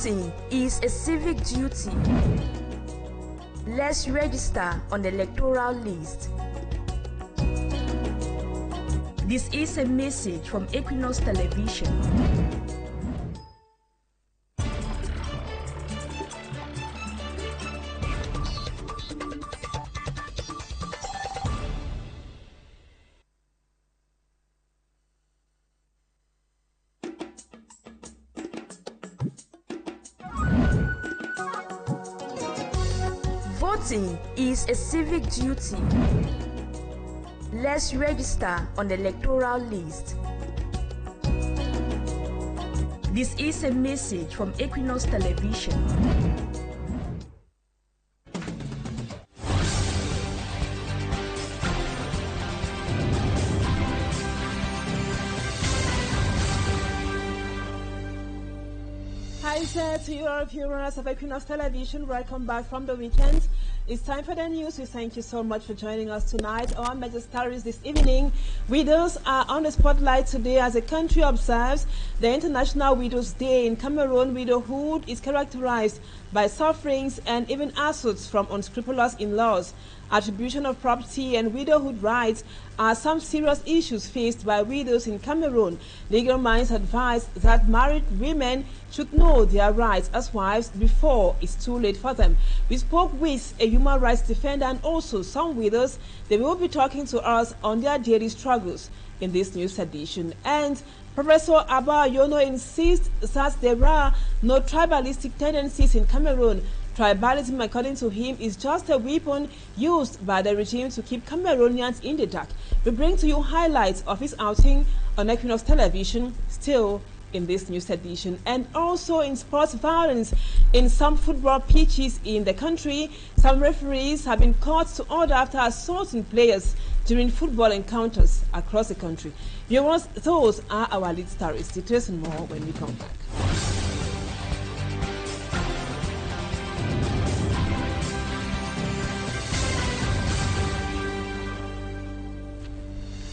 Voting is a civic duty. Let's register on the electoral list. This is a message from Equinoxe Television. Voting is a civic duty. Let's register on the electoral list. This is a message from Equinoxe Television. Hi there to you all viewers of Equinoxe Television. Welcome back from the weekend. It's time for the news. We thank you so much for joining us tonight. Our major stories this evening. Widows are on the spotlight today as the country observes the International Widows' Day. In Cameroon, widowhood is characterized by sufferings and even assaults from unscrupulous in-laws. Attribution of property and widowhood rights are some serious issues faced by widows in Cameroon. Legal minds advise that married women should know their rights as wives before it's too late for them. We spoke with a human rights defender and also some widows. They will be talking to us on their daily struggles in this news edition. And Professor Abba Yono insists that there are no tribalistic tendencies in Cameroon. Tribalism, according to him, is just a weapon used by the regime to keep Cameroonians in the dark. We bring to you highlights of his outing on Equinoxe Television, still in this news edition. And also in sports violence in some football pitches in the country, some referees have been caught to order after assaulting players during football encounters across the country. Viewers, those are our lead stories. Details and more when we come back.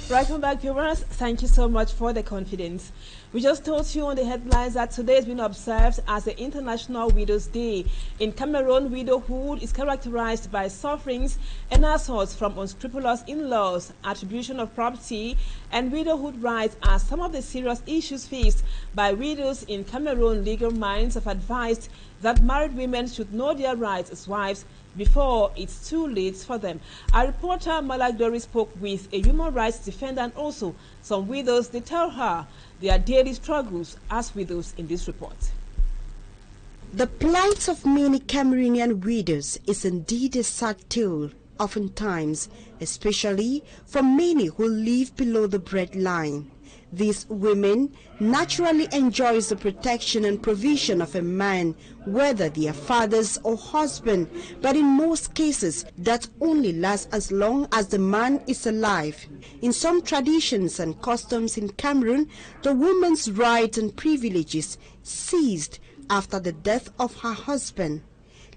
Welcome back, viewers. Thank you so much for the confidence. We just told you on the headlines that today has been observed as the International Widows' Day. In Cameroon, widowhood is characterized by sufferings and assaults from unscrupulous in-laws. Attribution of property and widowhood rights are some of the serious issues faced by widows in Cameroon. Legal minds have advised that married women should know their rights as wives before it's too late for them. Our reporter Malak Dori spoke with a human rights defender and also some widows. They tell her their daily struggles as widows in this report. The plight of many Cameroonian widows is indeed a sad tale, oftentimes, especially for many who live below the breadline. These women naturally enjoy the protection and provision of a man, whether they are fathers or husband, but in most cases that only lasts as long as the man is alive. In some traditions and customs in Cameroon, the woman's rights and privileges ceased after the death of her husband.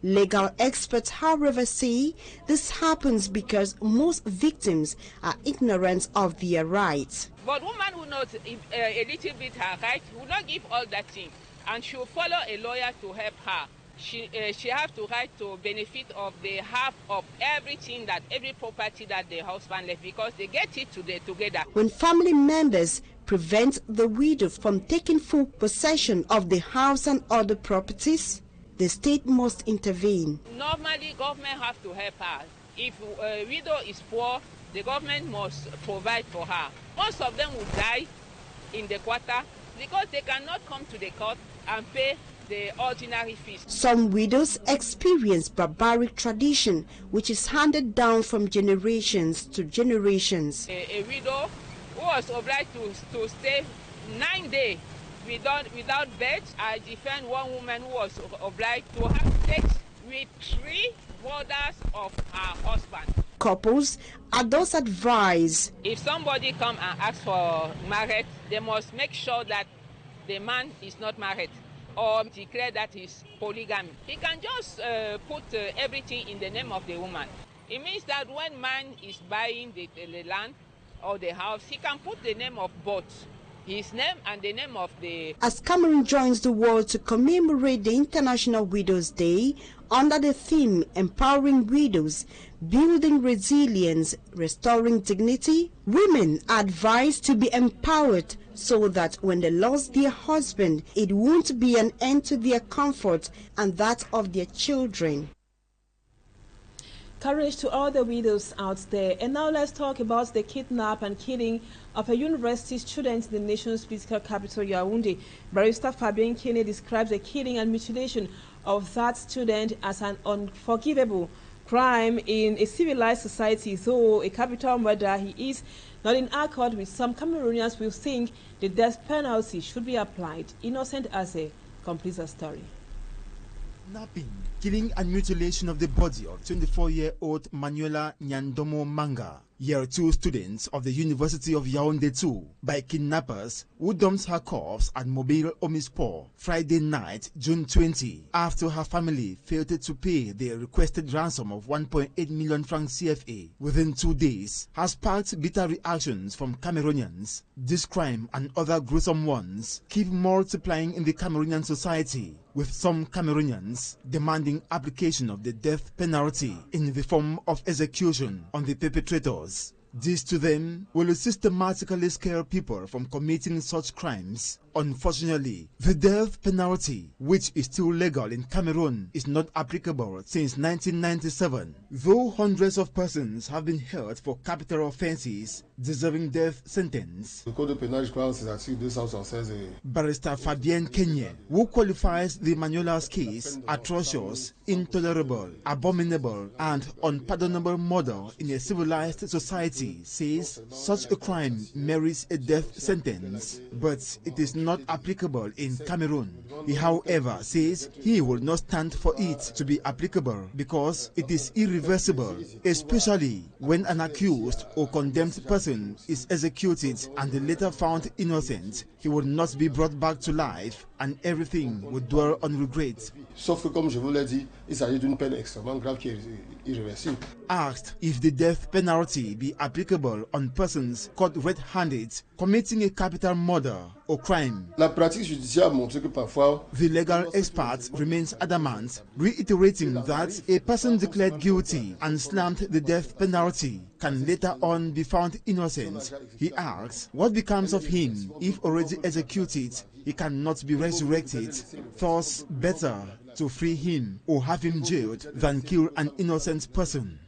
Legal experts, however, say this happens because most victims are ignorant of their rights. But woman who knows a little bit her rights will not give all that thing, and she will follow a lawyer to help her. She has the right to benefit of the half of everything, that every property that the husband left, because they get it together. When family members prevent the widow from taking full possession of the house and other properties, the state must intervene. Normally, government have to help her. If a widow is poor, the government must provide for her. Most of them will die in the quarter because they cannot come to the court and pay the ordinary fees. Some widows experience barbaric tradition, which is handed down from generations to generations. A widow who was obliged to stay 9 days without bed. I defend one woman who was obliged to have sex with 3 brothers of her husband. Couples are thus advised. If somebody come and ask for marriage, they must make sure that the man is not married or declare that he's polygamy. He can just put everything in the name of the woman. It means that when man is buying the land or the house, he can put the name of both. his name and the name of the... As Cameroon joins the world to commemorate the International Widows' Day under the theme Empowering Widows, Building Resilience, Restoring Dignity, women are advised to be empowered so that when they lost their husband, it won't be an end to their comfort and that of their children. Courage to all the widows out there. And now let's talk about the kidnap and killing of a university student in the nation's political capital, Yaoundé. Barrister Fabien Kene describes the killing and mutilation of that student as an unforgivable crime in a civilized society. Though a capital murder, he is not in accord with some Cameroonians who think the death penalty should be applied. Innocent Ase completes the story. Kidnapping, killing and mutilation of the body of 24-year-old Manuela Nyandomo Manga, Year 2 students of the University of Yaoundé 2, by kidnappers who dumped her corpse at Mobile Omispor Friday night, June 20, after her family failed to pay their requested ransom of 1.8 million francs CFA within 2 days, has sparked bitter reactions from Cameroonians. This crime and other gruesome ones keep multiplying in the Cameroonian society, with some Cameroonians demanding application of the death penalty in the form of execution on the perpetrators. This to them will systematically scare people from committing such crimes. Unfortunately, the death penalty, which is still legal in Cameroon, is not applicable since 1997, though hundreds of persons have been held for capital offences deserving death sentence. Barrister Fabien Kene, who qualifies the Manuela's case atrocious, intolerable, abominable and unpardonable murder in a civilized society, says such a crime merits a death sentence, but it is not applicable in Cameroon. He, however, says he will not stand for it to be applicable because it is irreversible, especially when an accused or condemned person is executed and later found innocent. He will not be brought back to life and everything will dwell on regret. Sauf que, comme je vous l'ai dit, il s'agit d'une peine extrêmement grave qui est irréversible. Asked if the death penalty be applicable on persons caught red-handed committing a capital murder or crime, La pratique judiciaire a montré que parfois, the legal expert remains adamant, reiterating that a person declared guilty and slammed the death penalty can later on be found innocent. He asks what becomes of him if already executed. He cannot be resurrected, thus better to free him or have him jailed than kill an innocent person.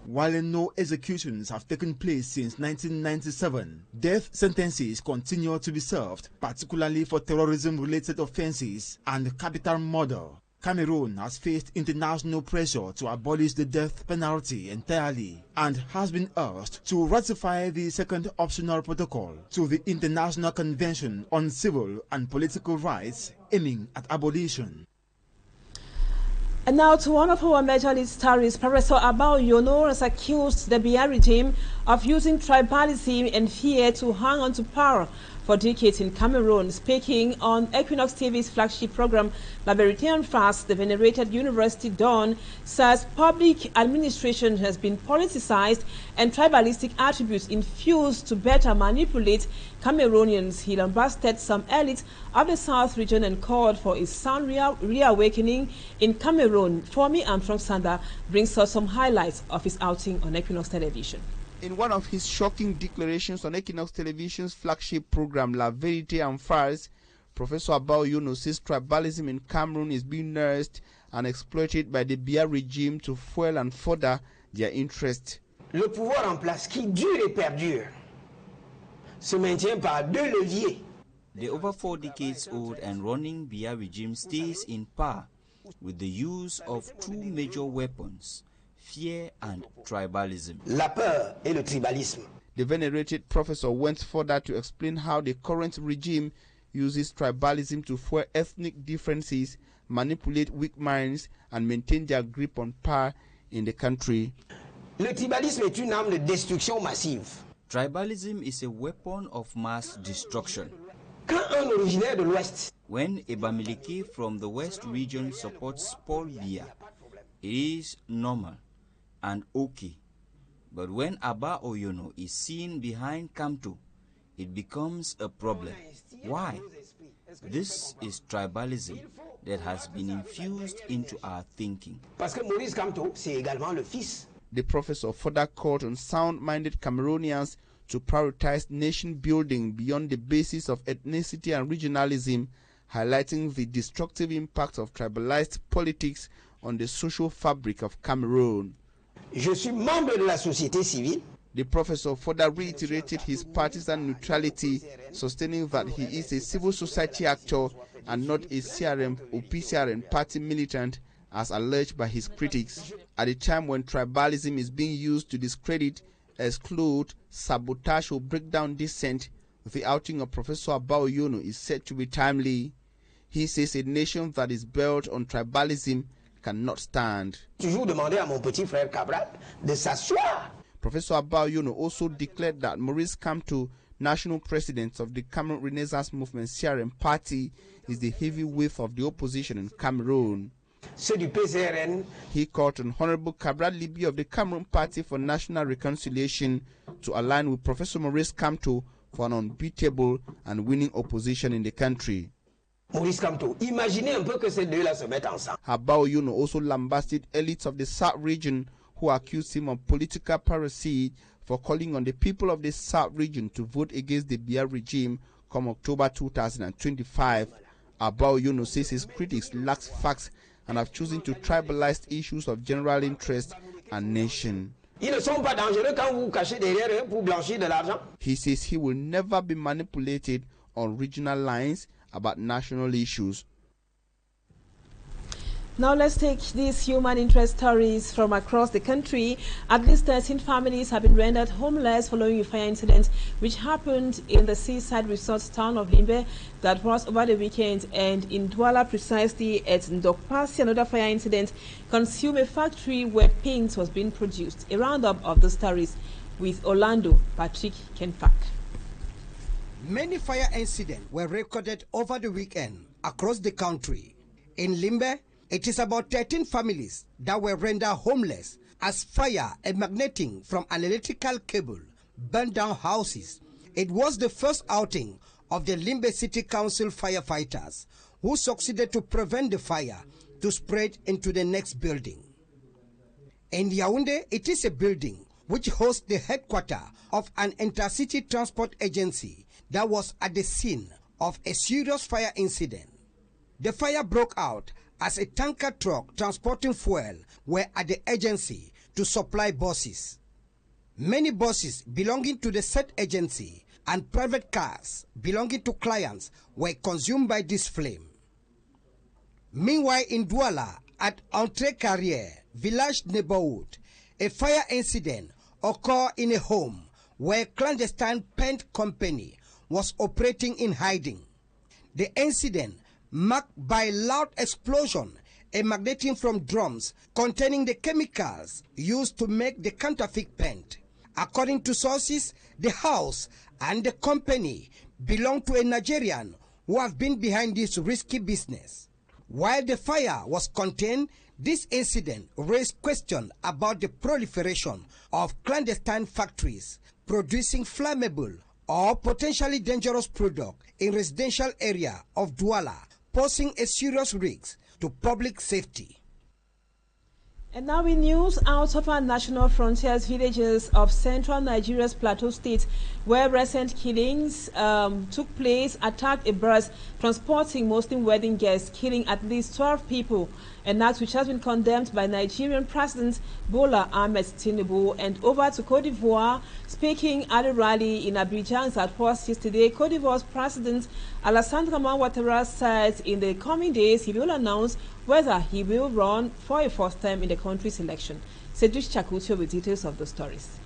While no executions have taken place since 1997, death sentences continue to be served, particularly for terrorism-related offenses and capital murder. Cameroon has faced international pressure to abolish the death penalty entirely and has been urged to ratify the second optional protocol to the International Convention on Civil and Political Rights aiming at abolition. And now to one of our major lead stories, Professor Abao Yono has accused the Biya regime of using tribalism and fear to hang on to power for decades in Cameroon. Speaking on Equinoxe TV's flagship program, La Vérité en Face, the venerated university don says public administration has been politicized and tribalistic attributes infused to better manipulate Cameroonians. He lambasted some elites of the South region and called for a sound reawakening in Cameroon. Twami Armstrong Sanda brings us some highlights of his outing on Equinoxe Television. In one of his shocking declarations on Equinoxe Television's flagship program, La Vérité en Face, Professor Abao Yono says tribalism in Cameroon is being nursed and exploited by the Biya regime to fuel and further their interest. Le pouvoir en place qui dure et perdure se maintient par deux leviers. The over 4 decades old and running Biya regime stays in power with the use of two major weapons: fear and tribalism. La peur et le tribalisme. The venerated professor went further to explain how the current regime uses tribalism to fuel ethnic differences, manipulate weak minds, and maintain their grip on power in the country. Le tribalisme est une arme de destruction massive. Tribalism is a weapon of mass destruction. Quand un originaire de l'Ouest, when a Bamileke from the West region supports Paul Biya, it is normal and okay. But when Abao Yono is seen behind Kamto, it becomes a problem. Why? This is tribalism that has been infused into our thinking. Parce que Maurice Kamto, c'est également le fils. The professor further called on sound-minded Cameroonians to prioritize nation building beyond the basis of ethnicity and regionalism, highlighting the destructive impact of tribalized politics on the social fabric of Cameroon. Je suis membre de la société civile. The professor further reiterated his partisan neutrality, sustaining that he is a civil society actor and not a CRM or PCRM party militant, as alleged by his critics. At a time when tribalism is being used to discredit, exclude, sabotage or break down dissent, the outing of Professor Abao Yono is said to be timely. He says a nation that is built on tribalism cannot stand. Toujours demander à mon petit frère Cabral de s'asseoir. Professor Abao Yono also declared that Maurice Kamto, national president of the Cameroon Renaissance Movement CRM party, is the heavyweight of the opposition in Cameroon. C'est du PCRN. He called on Honorable Cabral Libby of the Cameroon Party for National Reconciliation to align with Professor Maurice Kamto for an unbeatable and winning opposition in the country. Maurice Kamto, imaginez un peu que ces deux-là se mettent ensemble. Abao Yono also lambasted elites of the South region who accused him of political piracy for calling on the people of the South region to vote against the Biya regime come October 2025. Abao Yono says his critics lack facts and have chosen to tribalize issues of general interest and nation. Ils ne sont pas dangereux quand vous vous cachez derrière eux pour blanchir de l'argent. He says he will never be manipulated on regional lines about national issues. Now let's take these human interest stories from across the country. At least 13 families have been rendered homeless following a fire incident which happened in the seaside resort town of Limbe that was over the weekend, and in Douala precisely at Ndokpasi. Another fire incident consumed a factory where paint was being produced. A roundup of the stories with Orlando Patrick Kenfak. Many fire incidents were recorded over the weekend across the country. In Limbe, it is about 13 families that were rendered homeless as fire emanating from an electrical cable burned down houses. It was the first outing of the Limbe City Council firefighters who succeeded to prevent the fire to spread into the next building. In Yaoundé, it is a building which hosts the headquarters of an intercity transport agency that was at the scene of a serious fire incident. The fire broke out as a tanker truck transporting fuel were at the agency to supply buses. Many buses belonging to the said agency and private cars belonging to clients were consumed by this flame. Meanwhile, in Douala, at Entrée Carrière, village neighborhood, a fire incident occurred in a home where clandestine paint company was operating in hiding. The incident marked by loud explosion emanating from drums containing the chemicals used to make the counterfeit paint. According to sources, the house and the company belong to a Nigerian who have been behind this risky business. While the fire was contained, this incident raised questions about the proliferation of clandestine factories producing flammable or potentially dangerous products in residential area of Douala, posing a serious risk to public safety. And now in news out of our national frontiers, villages of central Nigeria's Plateau State, where recent killings took place, attacked a bus transporting Muslim wedding guests, killing at least 12 people, an act which has been condemned by Nigerian President Bola Ahmed Tinubu. And over to Cote d'Ivoire, speaking at a rally in Abidjan, Southwest yesterday, Cote d'Ivoire's President Alassane Ouattara said in the coming days he will announce whether he will run for a first time in the country's election. Cedric Chakutio with details of the stories.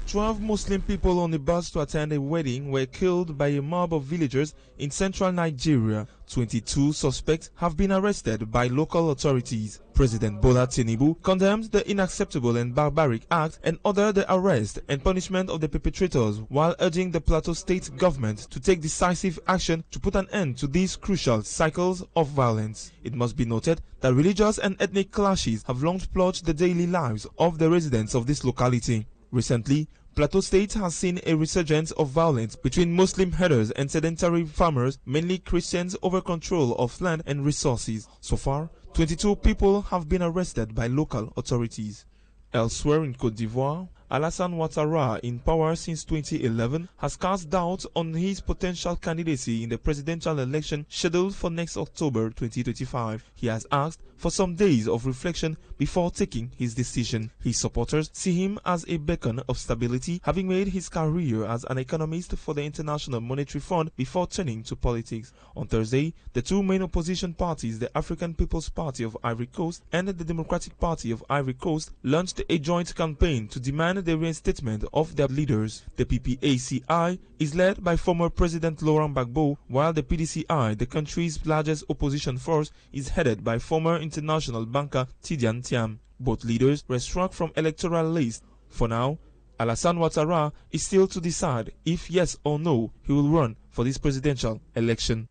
12 Muslim people on a bus to attend a wedding were killed by a mob of villagers in central Nigeria. 22 suspects have been arrested by local authorities. President Bola Tinubu condemned the unacceptable and barbaric act and ordered the arrest and punishment of the perpetrators, while urging the Plateau State government to take decisive action to put an end to these crucial cycles of violence. It must be noted that religious and ethnic clashes have long plagued the daily lives of the residents of this locality. Recently, Plateau State has seen a resurgence of violence between Muslim herders and sedentary farmers, mainly Christians, over control of land and resources. So far, 22 people have been arrested by local authorities. Elsewhere in Côte d'Ivoire, Alassane Ouattara, in power since 2011, has cast doubt on his potential candidacy in the presidential election scheduled for next October 2025. He has asked for some days of reflection before taking his decision. His supporters see him as a beacon of stability, having made his career as an economist for the International Monetary Fund before turning to politics. On Thursday, the two main opposition parties, the African People's Party of Ivory Coast and the Democratic Party of Ivory Coast, launched a joint campaign to demand the reinstatement of their leaders. The PPACI is led by former President Laurent Gbagbo, while the PDCI, the country's largest opposition force, is headed by former international banker Tidiane Thiam. Both leaders were struck from electoral lists. For now, Alassane Ouattara is still to decide if yes or no he will run for this presidential election.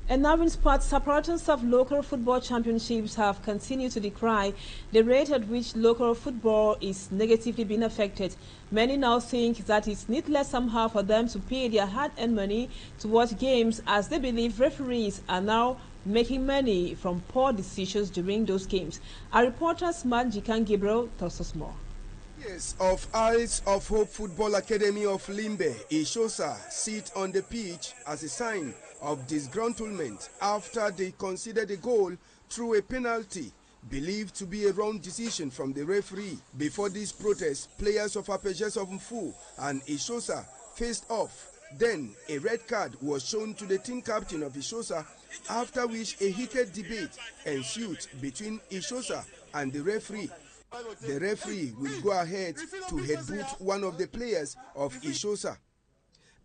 And now in sports, supporters of local football championships have continued to decry the rate at which local football is negatively being affected. Many now think that it's needless somehow for them to pay their hard-earned money to watch games, as they believe referees are now making money from poor decisions during those games. Our reporter Smart Jikan Gabriel tells us more. Yes, of Eyes of Hope Football Academy of Limbe, Ishosa sit on the pitch as a sign of disgruntlement after they conceded a goal through a penalty believed to be a wrong decision from the referee. Before this protest, players of Apejes of Mfu and Ishosa faced off. Then a red card was shown to the team captain of Ishosa, after which a heated debate ensued between Ishosa and the referee. The referee will go ahead to headbutt one of the players of Ishosa.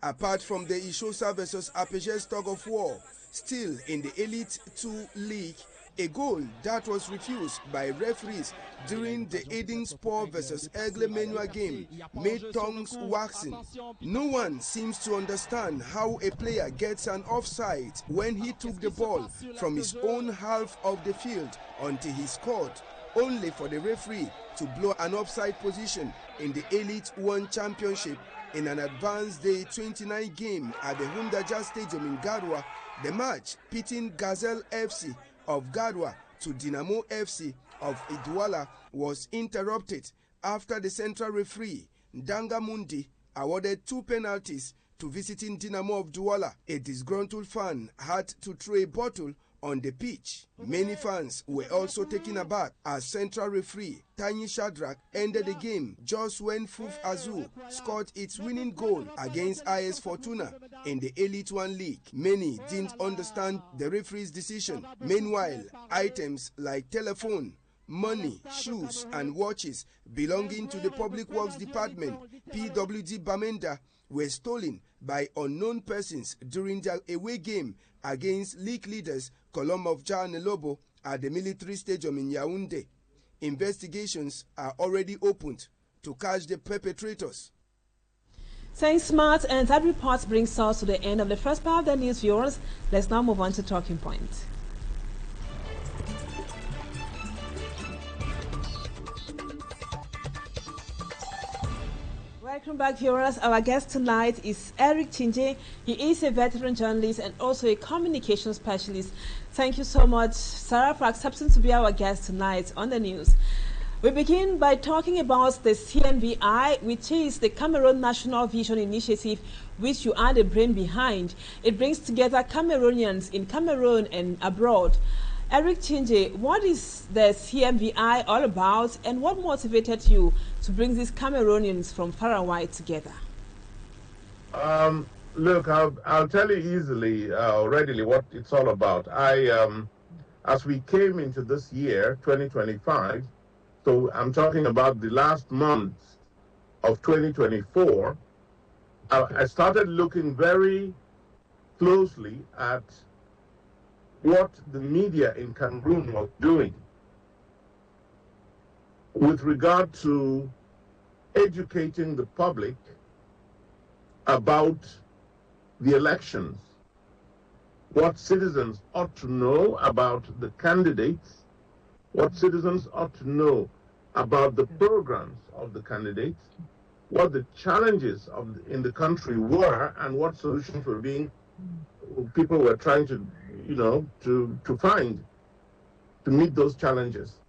Apart from the Ishosa versus Apejes tug of war, still in the Elite 2 League, a goal that was refused by referees during the Aiding Sport versus Aigle Menua game made tongues waxing. No one seems to understand how a player gets an offside when he took the ball from his own half of the field until he scored, only for the referee to blow an offside position in the Elite 1 Championship in an Advanced Day 29 game at the Hundaja Stadium in Gadwa. The match pitting Gazelle FC of Gadwa to Dinamo FC of Idwala was interrupted after the central referee, Ndanga Mundi, awarded 2 penalties to visiting Dinamo of Douala. A disgruntled fan had to throw a bottle on the pitch. Many fans were also taken aback as central referee Tanyi Shadrach ended the game just when Fuf Azul scored its winning goal against IS Fortuna in the Elite 1 League. Many didn't understand the referee's decision. Meanwhile, items like telephone, money, shoes and watches belonging to the Public Works Department, PWD Bamenda, were stolen by unknown persons during their away game against league leaders Colombo of Janelobo at the military stadium in Yaoundé. Investigations are already opened to catch the perpetrators. Thanks, Smart, and that report brings us to the end of the first part of the news, viewers. Let's now move on to Talking Point. Welcome back, viewers. Our guest tonight is Eric CHINJE. He is a veteran journalist and also a communication specialist. Thank you so much, Sarah, for accepting to be our guest tonight on the news. We begin by talking about the CNVI, which is the Cameroon National Vision Initiative, which you are the brain behind. It brings together Cameroonians in Cameroon and abroad. Eric CHINJE, what is the CNVI all about, and what motivated you to bring these Cameroonians from far and wide together? Look, I'll tell you easily, readily what it's all about. As we came into this year, 2025, so I'm talking about the last month of 2024, I started looking very closely at what the media in Cameroon was doing with regard to educating the public about the elections, what citizens ought to know about the candidates, what citizens ought to know about the programs of the candidates, what the challenges in the country were and what solutions people were trying to, to find to meet those challenges.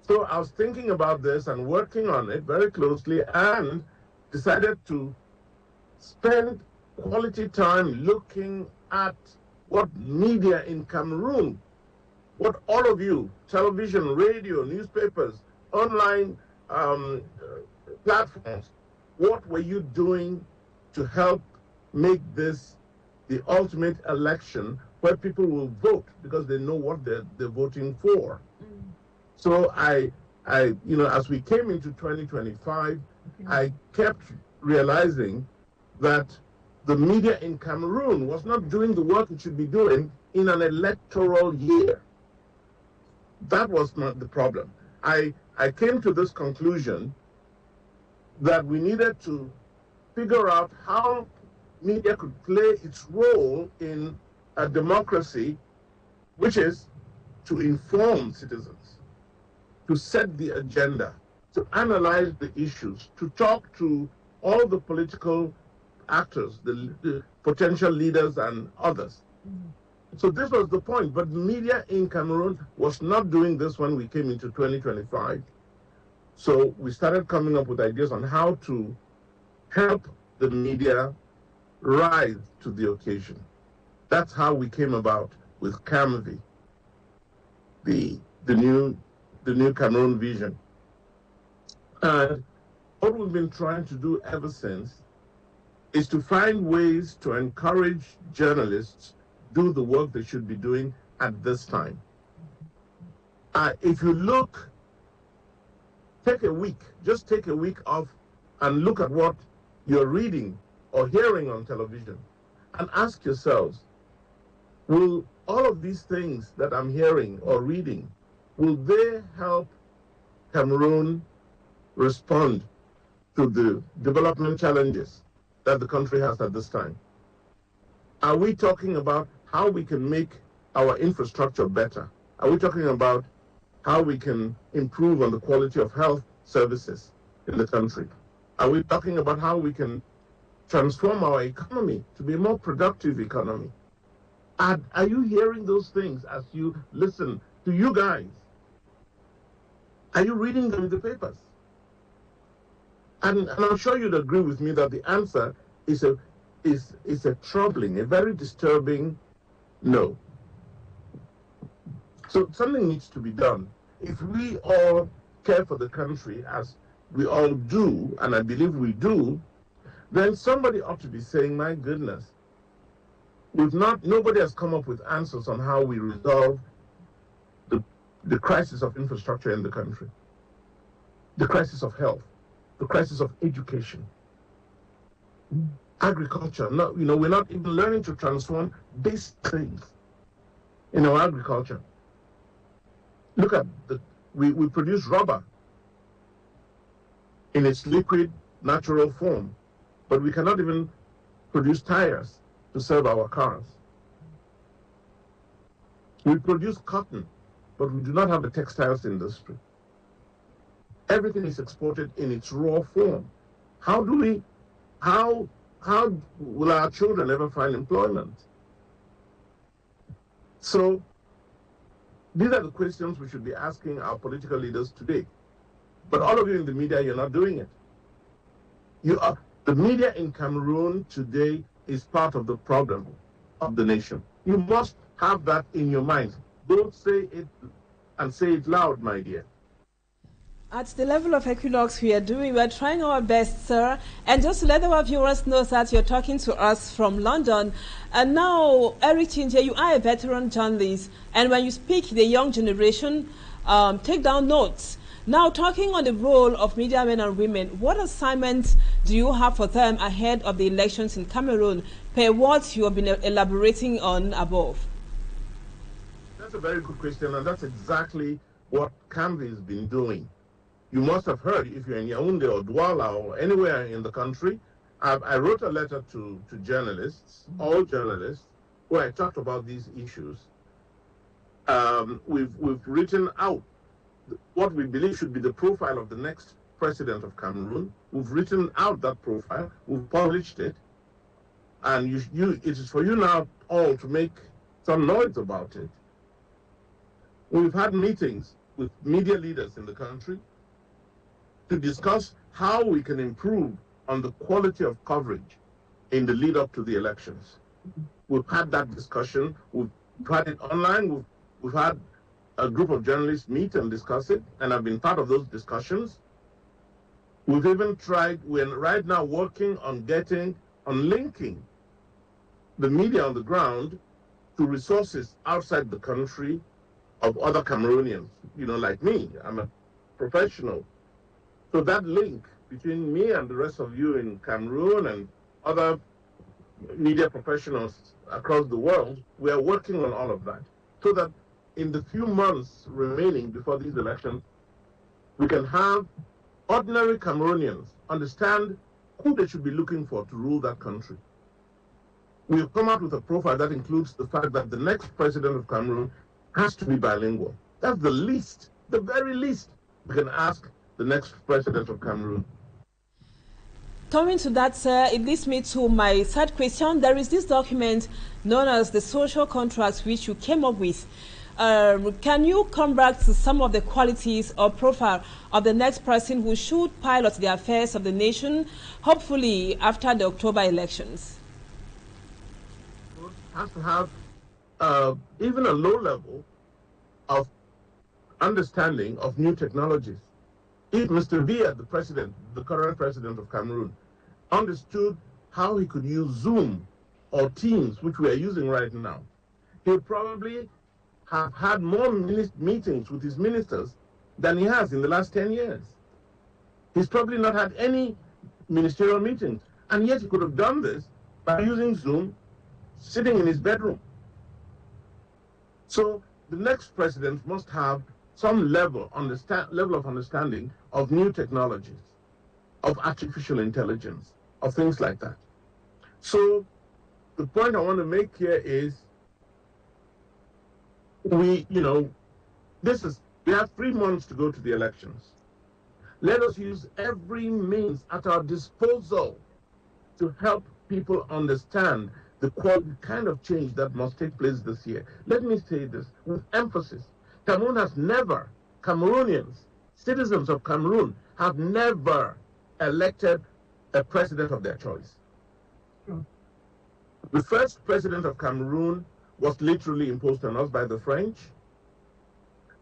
So I was thinking about this and working on it very closely and decided to spend quality time looking at what media in Cameroon, what all of you, television, radio, newspapers, online platforms, what were you doing to help make this the ultimate election where people will vote because they know what they're voting for. So I, as we came into 2025, I kept realizing that the media in Cameroon was not doing the work it should be doing in an electoral year. That was not the problem. I came to this conclusion that we needed to figure out how media could play its role in a democracy, which is to inform citizens, to set the agenda, to analyze the issues, to talk to all the political actors, the potential leaders and others. So this was the point, but media in Cameroon was not doing this when we came into 2025. So we started coming up with ideas on how to help the media rise to the occasion. That's how we came about with CAMV, the new Cameroon vision. And what we've been trying to do ever since is to find ways to encourage journalists do the work they should be doing at this time. If you look, just take a week off and look at what you're reading or hearing on television and ask yourselves, will all of these things that I'm hearing or reading, will they help Cameroon respond to the development challenges that the country has at this time? Are we talking about how we can make our infrastructure better? Are we talking about how we can improve on the quality of health services in the country? Are we talking about how we can transform our economy to be a more productive economy? Are you hearing those things as you listen to you guys? Are you reading them in the papers? And I'm sure you'd agree with me that the answer is a troubling, a very disturbing no. So something needs to be done. If we all care for the country as we all do, and I believe we do, then somebody ought to be saying, my goodness, nobody has come up with answers on how we resolve the crisis of infrastructure in the country, the crisis of health, the crisis of education, agriculture. We're not even learning to transform basic things in our agriculture. Look at we produce rubber in its liquid, natural form, but we cannot even produce tires to serve our cars. We produce cotton, but we do not have a textiles industry. Everything is exported in its raw form. How will our children ever find employment? So these are the questions we should be asking our political leaders today. But all of you in the media, you're not doing it. The media in Cameroon today is part of the problem of the nation. You must have that in your mind. Don't say it and say it loud, my dear. At the level of Equinoxe, we are trying our best, sir. And just to let our viewers know that you're talking to us from London. And now, Eric CHINJE, you are a veteran journalist. And when you speak, the young generation take down notes. Now, talking on the role of media men and women, what assignments do you have for them ahead of the elections in Cameroon, per what you have been elaborating on above? That's a very good question, and that's exactly what CAMV has been doing. You must have heard, if you're in Yaoundé or Douala or anywhere in the country, I wrote a letter to journalists, all journalists, where I talked about these issues. We've written out what we believe should be the profile of the next president of Cameroon. We've written out that profile. We've published it. And it is for you now all to make some noise about it. We've had meetings with media leaders in the country to discuss how we can improve on the quality of coverage in the lead up to the elections. We've had that discussion. We've had it online. We've had a group of journalists meet and discuss it, and I've been part of those discussions. We've even tried, we're right now working on linking the media on the ground to resources outside the country of other Cameroonians, like me. I'm a professional. So that link between me and the rest of you in Cameroon and other media professionals across the world, we are working on all of that so that in the few months remaining before these elections, we can have ordinary Cameroonians understand who they should be looking for to rule that country. We've come up with a profile that includes the fact that the next president of Cameroon has to be bilingual. That's the least, the very least we can ask the next president of Cameroon. Coming to that, sir, it leads me to my third question. There is this document known as the social contracts which you came up with. Can you come back to some of the qualities or profile of the next person who should pilot the affairs of the nation, hopefully after the October elections? Has to have even a low level of understanding of new technologies. If Mr. Biya, the current president of Cameroon, understood how he could use Zoom or Teams, which we are using right now, he would probably have had more meetings with his ministers than he has in the last 10 years. He's probably not had any ministerial meetings, and yet he could have done this by using Zoom, sitting in his bedroom. So the next president must have some level of understanding of new technologies, of artificial intelligence, of things like that. So the point I want to make here is we have 3 months to go to the elections. Let us use every means at our disposal to help people understand the kind of change that must take place this year. Let me say this with emphasis. Cameroonians, citizens of Cameroon, have never elected a president of their choice. The first president of Cameroon was literally imposed on us by the French.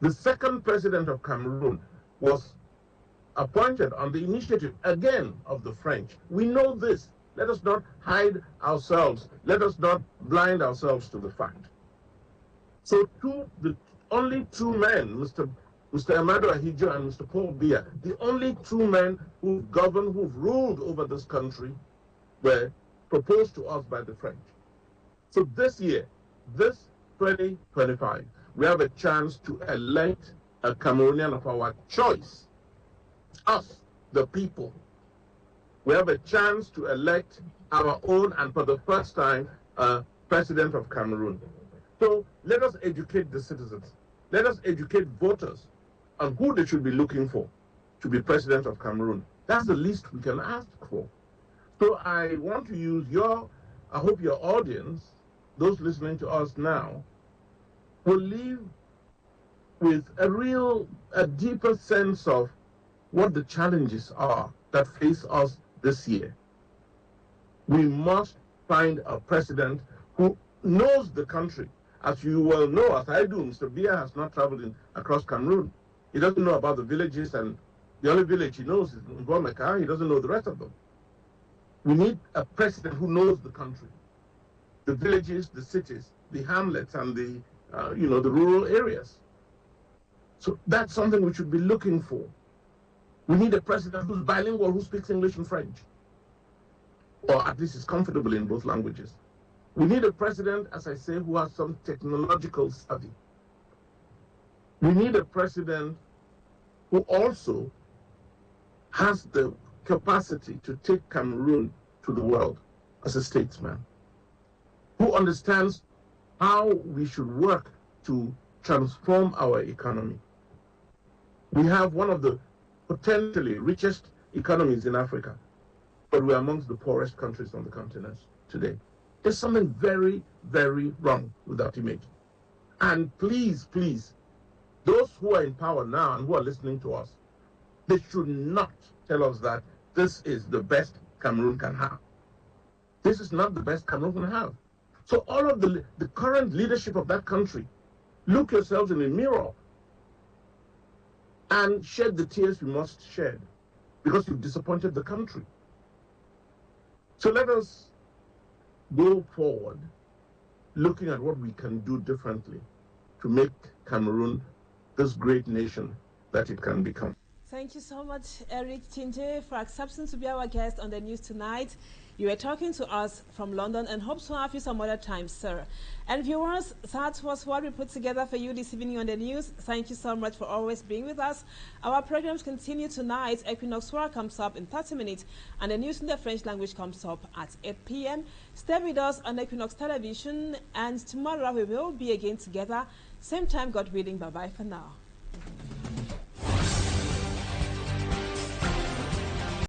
The second president of Cameroon was appointed on the initiative, again, of the French. We know this. Let us not hide ourselves. Let us not blind ourselves to the fact. So the only 2 men, Mr. Amadou Ahidjo and Mr. Paul Biya, the only 2 men who've governed, who've ruled over this country, were proposed to us by the French. So this year, this 2025, we have a chance to elect a Cameroonian of our choice. Us, the people. We have a chance to elect our own, and for the first time, president of Cameroon. So let us educate the citizens. Let us educate voters on who they should be looking for to be president of Cameroon. That's the least we can ask for. So I want to use I hope your audience, those listening to us now, will leave with a deeper sense of what the challenges are that face us this year. We must find a president who knows the country. As you well know, as I do, Mr. Biya has not traveled across Cameroon. He doesn't know about the villages, and the only village he knows is Mbomeka. He doesn't know the rest of them. We need a president who knows the country, the villages, the cities, the hamlets, and the rural areas. So that's something we should be looking for. We need a president who's bilingual, who speaks English and French, or at least is comfortable in both languages. We need a president, as I say, who has some technological study. We need a president who also has the capacity to take Cameroon to the world as a statesman, who understands how we should work to transform our economy. We have one of the potentially richest economies in Africa, but we're amongst the poorest countries on the continent today. There's something very, very wrong with that image. And please, please, those who are in power now and who are listening to us, they should not tell us that this is the best Cameroon can have. This is not the best Cameroon can have. So all of the current leadership of that country, look yourselves in the mirror and shed the tears you must shed because you've disappointed the country. So let us go forward looking at what we can do differently to make Cameroon this great nation that it can become. Thank you so much, Eric CHINJE, for accepting to be our guest on the news tonight. You were talking to us from London and hope to have you some other time, sir. And viewers, that was what we put together for you this evening on the news. Thank you so much for always being with us. Our programs continue tonight. Equinoxe comes up in 30 minutes, and the news in the French language comes up at 8 p.m. Stay with us on Equinoxe Television, and tomorrow we will be again together. Same time, God willing. Bye-bye for now.